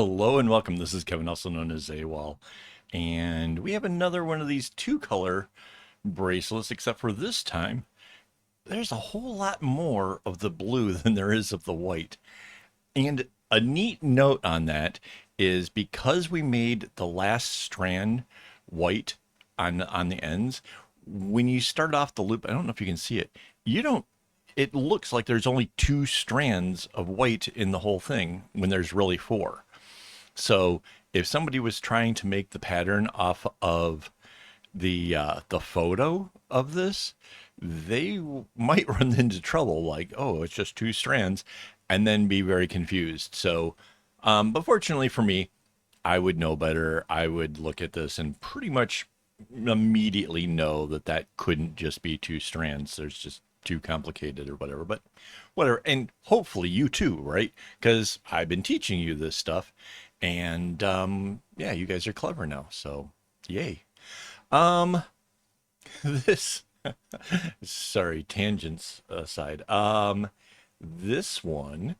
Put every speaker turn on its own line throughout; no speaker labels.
Hello and welcome. This is Kevin, also known as AWOL. And we have another one of these two color bracelets, except for this time, there's a whole lot more of the blue than there is of the white. And a neat note on that is because we made the last strand white on the ends, when you start off the loop, I don't know if you can see it, you don't it looks like there's only two strands of white in the whole thing when there's really four. So if somebody was trying to make the pattern off of the photo of this, they might run into trouble like, oh, it's just two strands, and then be very confused. So, but fortunately for me, I would know better. I would look at this and pretty much immediately know that that couldn't just be two strands. There's just too complicated or whatever, but whatever. And hopefully you too, right? Because I've been teaching you this stuff and yeah, you guys are clever now. So yay. Um, this, sorry, tangents aside. This one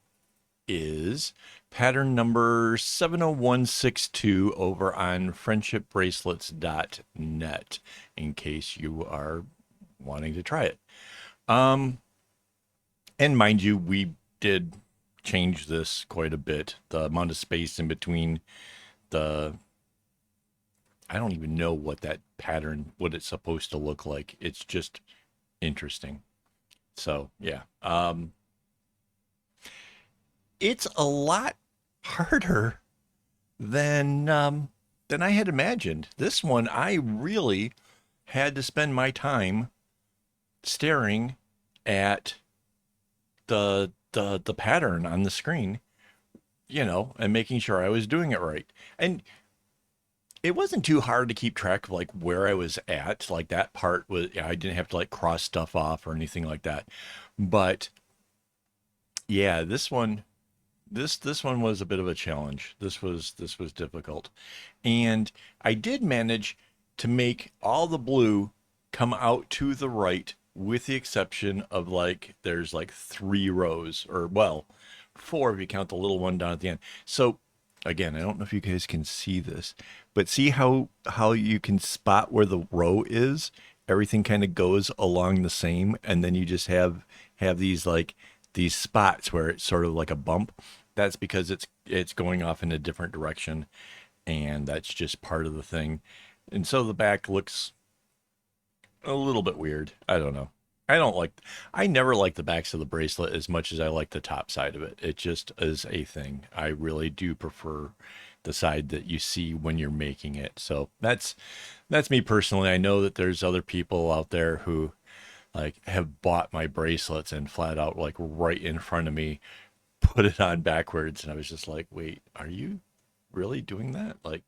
is pattern number 70162 over on friendshipbracelets.net in case you are wanting to try it. And mind you, we did change this quite a bit. The amount of space in between the, I don't even know what that pattern, what it's supposed to look like. It's just interesting. So yeah, it's a lot harder than I had imagined. This one, I really had to spend my time staring at the pattern on the screen, and making sure I was doing it right. And it wasn't too hard to keep track of like where I was at. Like that part was, I didn't have to like cross stuff off or anything like that. But yeah, this one was a bit of a challenge. This was difficult. And I did manage to make all the blue come out to the right with the exception of like there's like three rows or well, four if you count the little one down at the end. So again, I don't know if you guys can see this, but see how you can spot where the row is? Everything kind of goes along the same and then you just have these like these spots where it's sort of like a bump. That's because it's going off in a different direction and that's just part of the thing. And so the back looks a little bit weird. I don't know. I don't like I never like the backs of the bracelet as much as I like the top side of it. It just is a thing. I really do prefer the side that you see when you're making it. So that's me personally. I know that there's other people out there who like have bought my bracelets and flat out like right in front of me put it on backwards and I was just like, "Wait, are you really doing that?" Like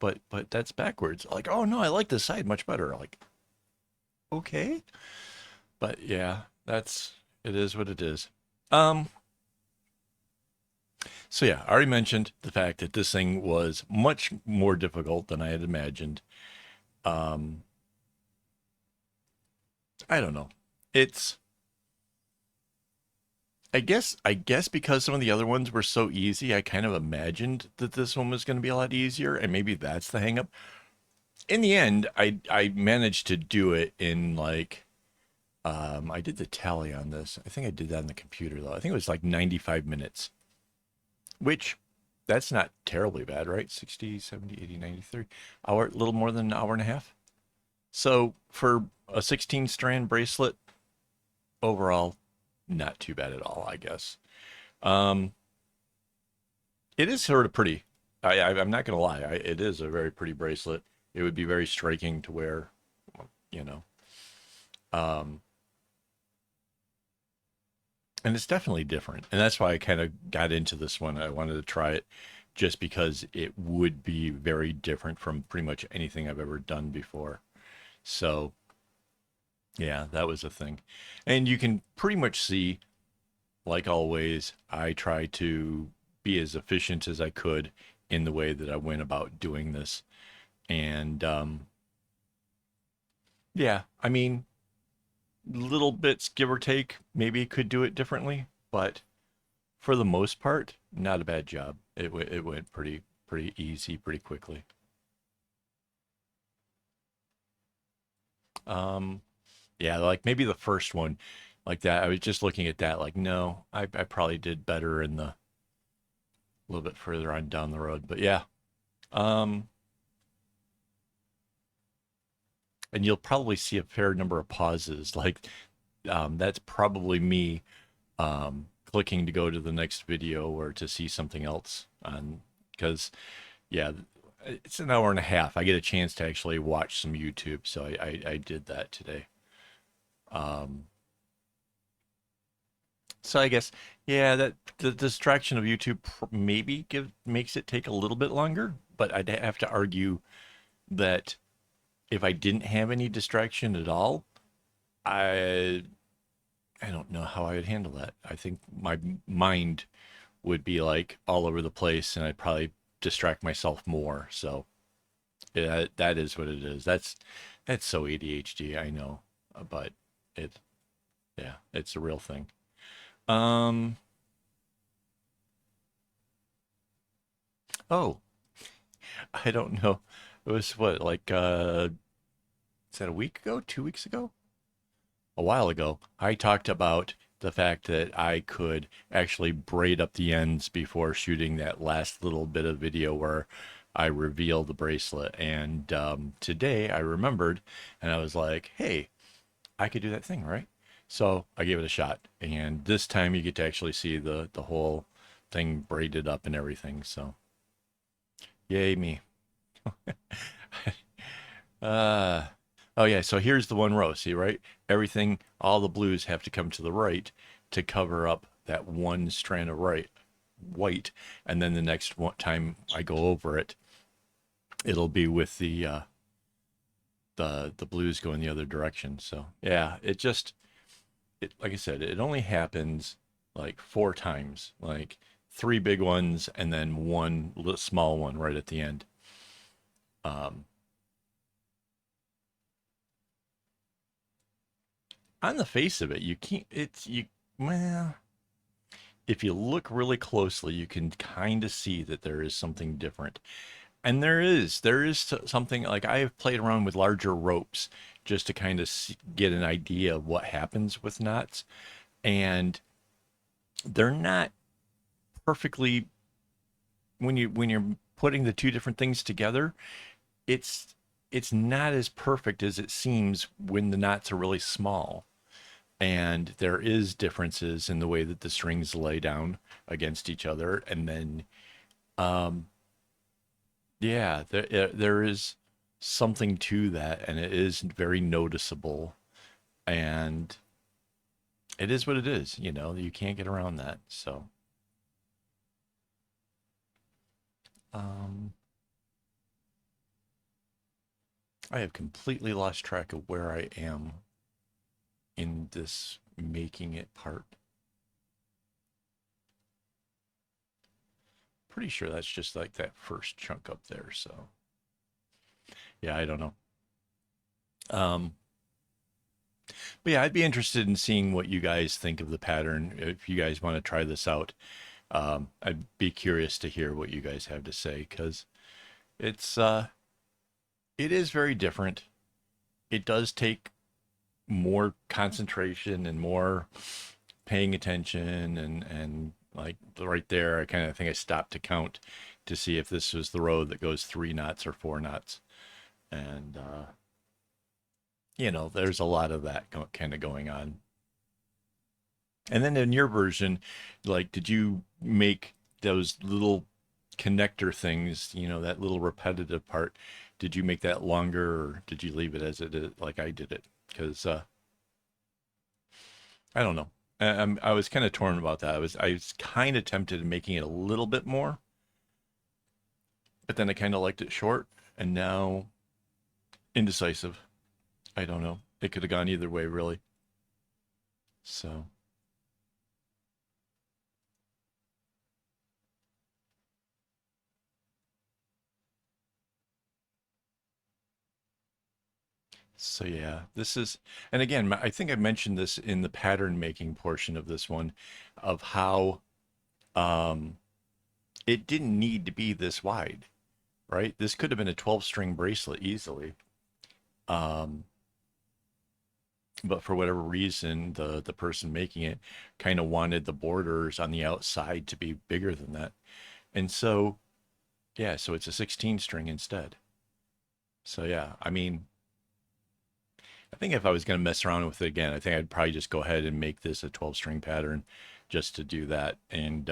but that's backwards. Like, "Oh no, I like this side much better." Like, "Okay." But yeah, that's it is what it is. Um, so yeah, I already mentioned the fact that this thing was much more difficult than I had imagined. Um, I don't know. It's I guess because some of the other ones were so easy, I kind of imagined that this one was going to be a lot easier, and maybe that's the hang up. In the end, I managed to do it in like I did the tally on this. I think I did that on the computer though. I think it was like 95 minutes. Which that's not terribly bad, right? 60, 70, 80, 93 hour, a little more than an hour and a half. So for a 16 strand bracelet, overall, not too bad at all, I guess. Um, it is sort of pretty. I'm not going to lie. It is a very pretty bracelet. It would be very striking to wear, you know. Um, and it's definitely different. And that's why I kind of got into this one. I wanted to try it just because it would be very different from pretty much anything I've ever done before. So, yeah, that was a thing. And you can pretty much see, like always, I try to be as efficient as I could in the way that I went about doing this. And yeah, I mean, little bits, give or take, maybe could do it differently, but for the most part, not a bad job. It went pretty easy, pretty quickly. Um, yeah, like maybe the first one, like that. I was just looking at that, like, no, I probably did better in the a little bit further on down the road. But yeah, um, and you'll probably see a fair number of pauses. Like, that's probably me clicking to go to the next video or to see something else on because yeah, it's an hour and a half. I get a chance to actually watch some YouTube, so I did that today. Um, so I guess yeah, that the distraction of YouTube maybe makes it take a little bit longer, but I'd have to argue that if I didn't have any distraction at all, I I don't know how I would handle that. I think my mind would be like all over the place, and I'd probably distract myself more. So yeah, that is what it is. That's so ADHD, I know, but it yeah, it's a real thing. Um, oh, I don't know. It was what like is that a week ago, 2 weeks ago? A while ago, I talked about the fact that I could actually braid up the ends before shooting that last little bit of video where I reveal the bracelet. And today I remembered and I was like, hey, I could do that thing, right? So I gave it a shot. And this time you get to actually see the whole thing braided up and everything. So yay me. Uh, oh yeah, so here's the one row. See, right? Everything, all the blues have to come to the right to cover up that one strand of white, and then the next one time I go over it, it'll be with the blues going the other direction. So yeah, it like I said, it only happens like 4 times, like three big ones and then one little small one right at the end. Um, on the face of it, you can't. It's you. Well, if you look really closely, you can kind of see that there is something different. And there is something like I have played around with larger ropes just to kind of get an idea of what happens with knots. And they're not perfectly when you're putting the two different things together, it's it's not as perfect as it seems when the knots are really small. And there is differences in the way that the strings lay down against each other. And then um, yeah, there is something to that, and it is very noticeable. And it is what it is, you can't get around that. So, um, I have completely lost track of where I am in this making it part. Pretty sure that's just like that first chunk up there. So, yeah, I don't know. Um, but yeah, I'd be interested in seeing what you guys think of the pattern. If you guys want to try this out, I'd be curious to hear what you guys have to say because it's it is very different. It does take more concentration and more paying attention and like right there, I kind of think I stopped to count to see if this was the row that goes 3 knots or 4 knots, and there's a lot of that kind of going on. And then in your version, like, did you make those little connector things, that little repetitive part? Did you make that longer or did you leave it as it is, like I did it? Because I don't know. I was kind of torn about that. I was kind of tempted in making it a little bit more, but then I kind of liked it short, and now indecisive. I don't know. It could have gone either way, really. So, so yeah, this is, and again, I think I mentioned this in the pattern making portion of this one, of how Um, it didn't need to be this wide, right? This could have been a 12 string bracelet easily. Um, but for whatever reason, the person making it kind of wanted the borders on the outside to be bigger than that. And so, yeah, so it's a 16 string instead. So yeah, I mean, I think if I was going to mess around with it again, I think I'd probably just go ahead and make this a 12 string pattern just to do that. And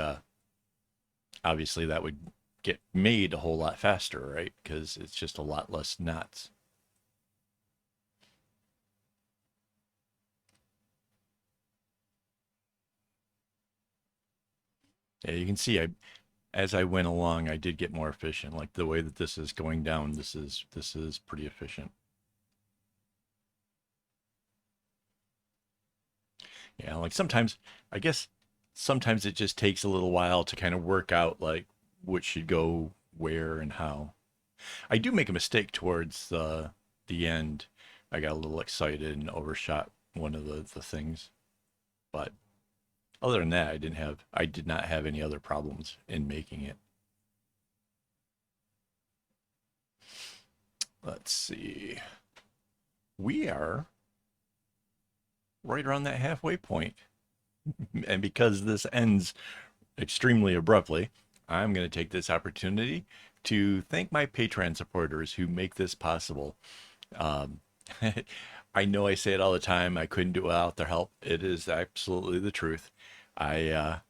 obviously that would get made a whole lot faster, right? Because it's just a lot less knots. Yeah, you can see as I went along, I did get more efficient. Like the way that this is going down, this is pretty efficient. Yeah, like sometimes I guess sometimes it just takes a little while to kind of work out like what should go where and how. I do make a mistake towards the end. I got a little excited and overshot one of the things. But other than that, I did not have any other problems in making it. Let's see. We are right around that halfway point. And because this ends extremely abruptly, I'm going to take this opportunity to thank my Patreon supporters who make this possible. Um, I know I say it all the time. I couldn't do it without their help. It is absolutely the truth. I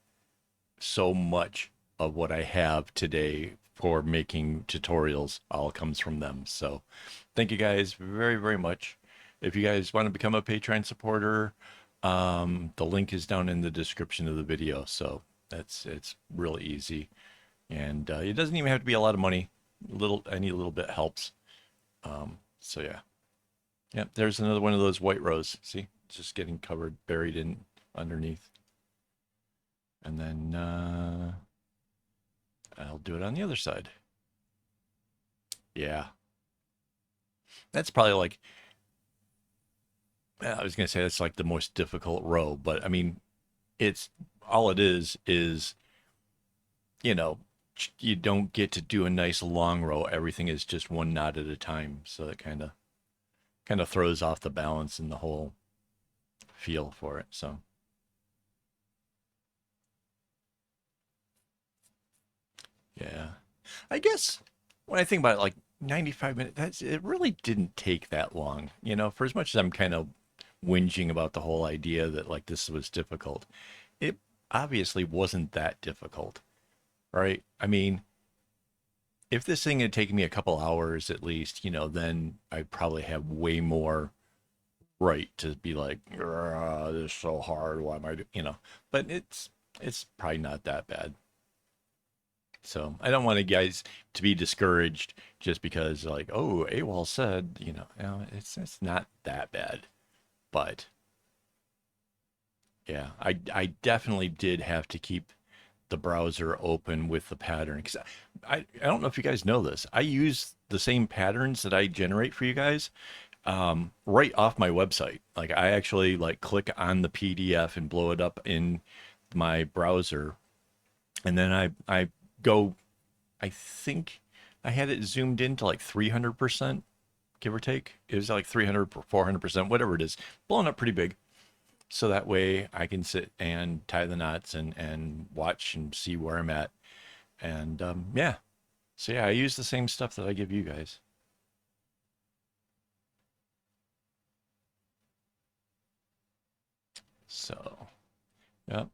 so much of what I have today for making tutorials all comes from them. So thank you guys very, very much. If you guys want to become a Patreon supporter, the link is down in the description of the video. So it's really easy. And it doesn't even have to be a lot of money. Any little bit helps. So yeah. Yep, there's another one of those white rows. See, it's just getting covered, buried in underneath. And then I'll do it on the other side. Yeah, that's probably like, I was gonna say that's like the most difficult row, but I mean, it's all it is, you know, you don't get to do a nice long row. Everything is just one knot at a time, so it kind of throws off the balance and the whole feel for it. So yeah, I guess when I think about it, like 95 minutes, it really didn't take that long. For as much as I'm kind of whinging about the whole idea that like this was difficult, it obviously wasn't that difficult, right? I mean, if this thing had taken me a couple hours at least, then I'd probably have way more right to be like, this is so hard. Why am I doing? But it's probably not that bad. So I don't want you guys to be discouraged just because like, oh, AWOL said, it's not that bad. But yeah, I definitely did have to keep the browser open with the pattern because I don't know if you guys know this. I use the same patterns that I generate for you guys right off my website. Like I actually like click on the PDF and blow it up in my browser, and then I go. I think I had it zoomed in to like 300%, give or take. It was like 300, 400%, whatever it is, blown up pretty big. So that way I can sit and tie the knots and watch and see where I'm at. And yeah, so yeah, I use the same stuff that I give you guys. So, yeah.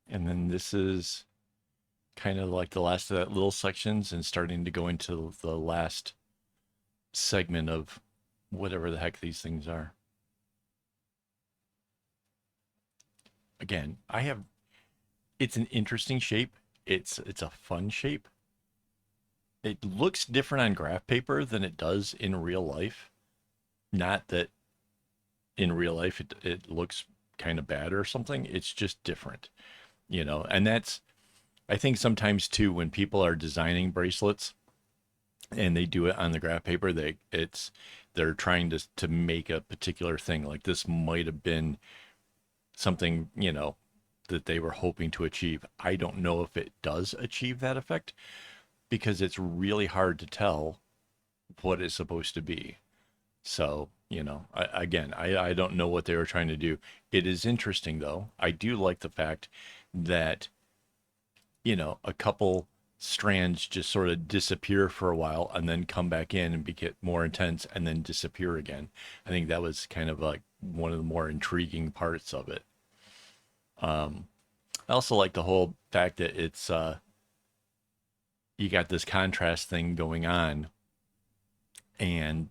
And then this is kind of like the last of that little sections and starting to go into the last segment of whatever the heck these things are. Again, it's an interesting shape. It's a fun shape. It looks different on graph paper than it does in real life. Not that in real life it looks kind of bad or something. It's just different, and that's, I think sometimes too, when people are designing bracelets and they do it on the graph paper, they're trying to make a particular thing. Like this might have been something, that they were hoping to achieve. I don't know if it does achieve that effect because it's really hard to tell what it's supposed to be. So, I don't know what they were trying to do. It is interesting, though. I do like the fact that, a couple strands just sort of disappear for a while and then come back in and get more intense and then disappear again. I think that was kind of like one of the more intriguing parts of it. I also like the whole fact that it's you got this contrast thing going on, and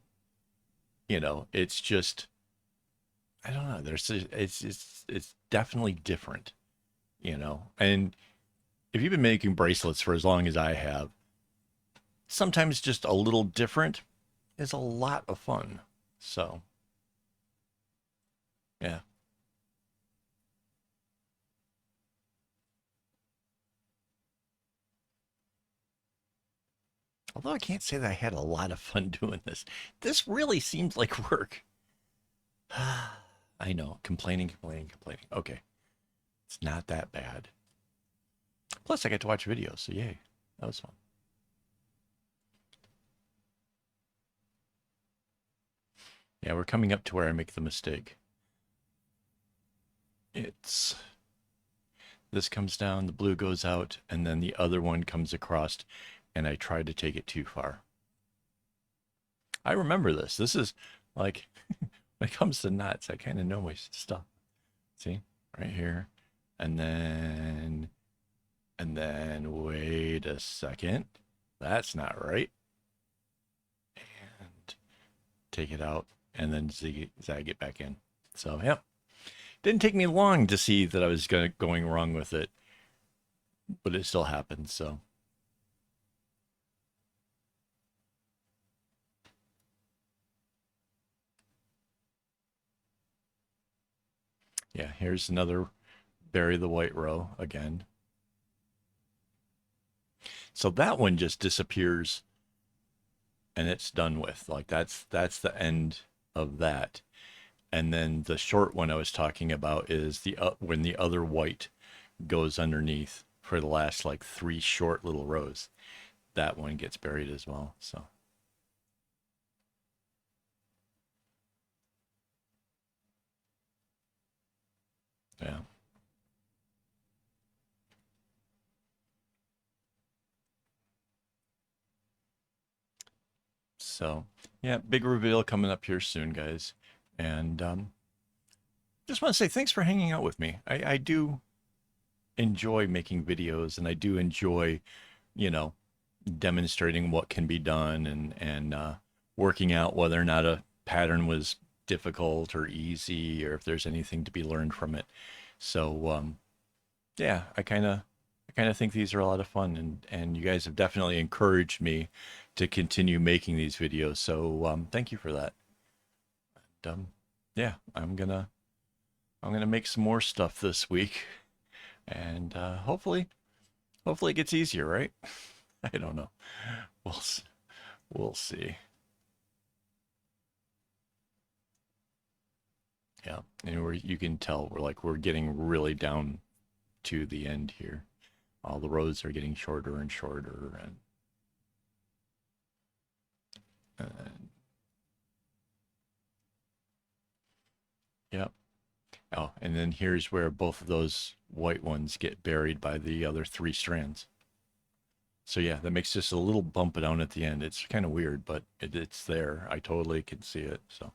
it's just, I don't know. It's definitely different, And if you've been making bracelets for as long as I have, sometimes just a little different is a lot of fun. So, yeah. Although I can't say that I had a lot of fun doing this. This really seems like work. I know, complaining, complaining, complaining. Okay, it's not that bad. Plus, I get to watch videos, so yay. That was fun. Yeah, we're coming up to where I make the mistake. This comes down, the blue goes out, and then the other one comes across, and I tried to take it too far. I remember this. This is like, when it comes to knots, I kind of know my stuff. See, right here. And then wait a second. That's not right. And take it out and then zag it back in. So, yeah. Didn't take me long to see that I was going wrong with it, but it still happened, so. Yeah, here's another bury the white row again. So that one just disappears and it's done with. Like that's the end of that. And then the short one I was talking about is when the other white goes underneath for the last like 3 short little rows. That one gets buried as well. So yeah. So yeah, big reveal coming up here soon, guys. And just want to say thanks for hanging out with me. I do enjoy making videos, and I do enjoy, you know, demonstrating what can be done, and working out whether or not a pattern was difficult or easy, or if there's anything to be learned from it. So yeah, I kind of think these are a lot of fun, and you guys have definitely encouraged me to continue making these videos. So thank you for that. And, yeah, I'm gonna make some more stuff this week, and hopefully it gets easier, right? I don't know. We'll we'll see. Yeah, and you can tell we're getting really down to the end here. All the rows are getting shorter and shorter, and yeah. Oh, and then here's where both of those white ones get buried by the other 3 strands. So yeah, that makes just a little bump down at the end. It's kind of weird, but it's there. I totally can see it. So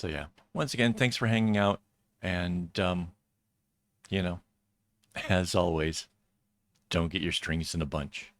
yeah. Once again, thanks for hanging out, and you know, as always, don't get your strings in a bunch.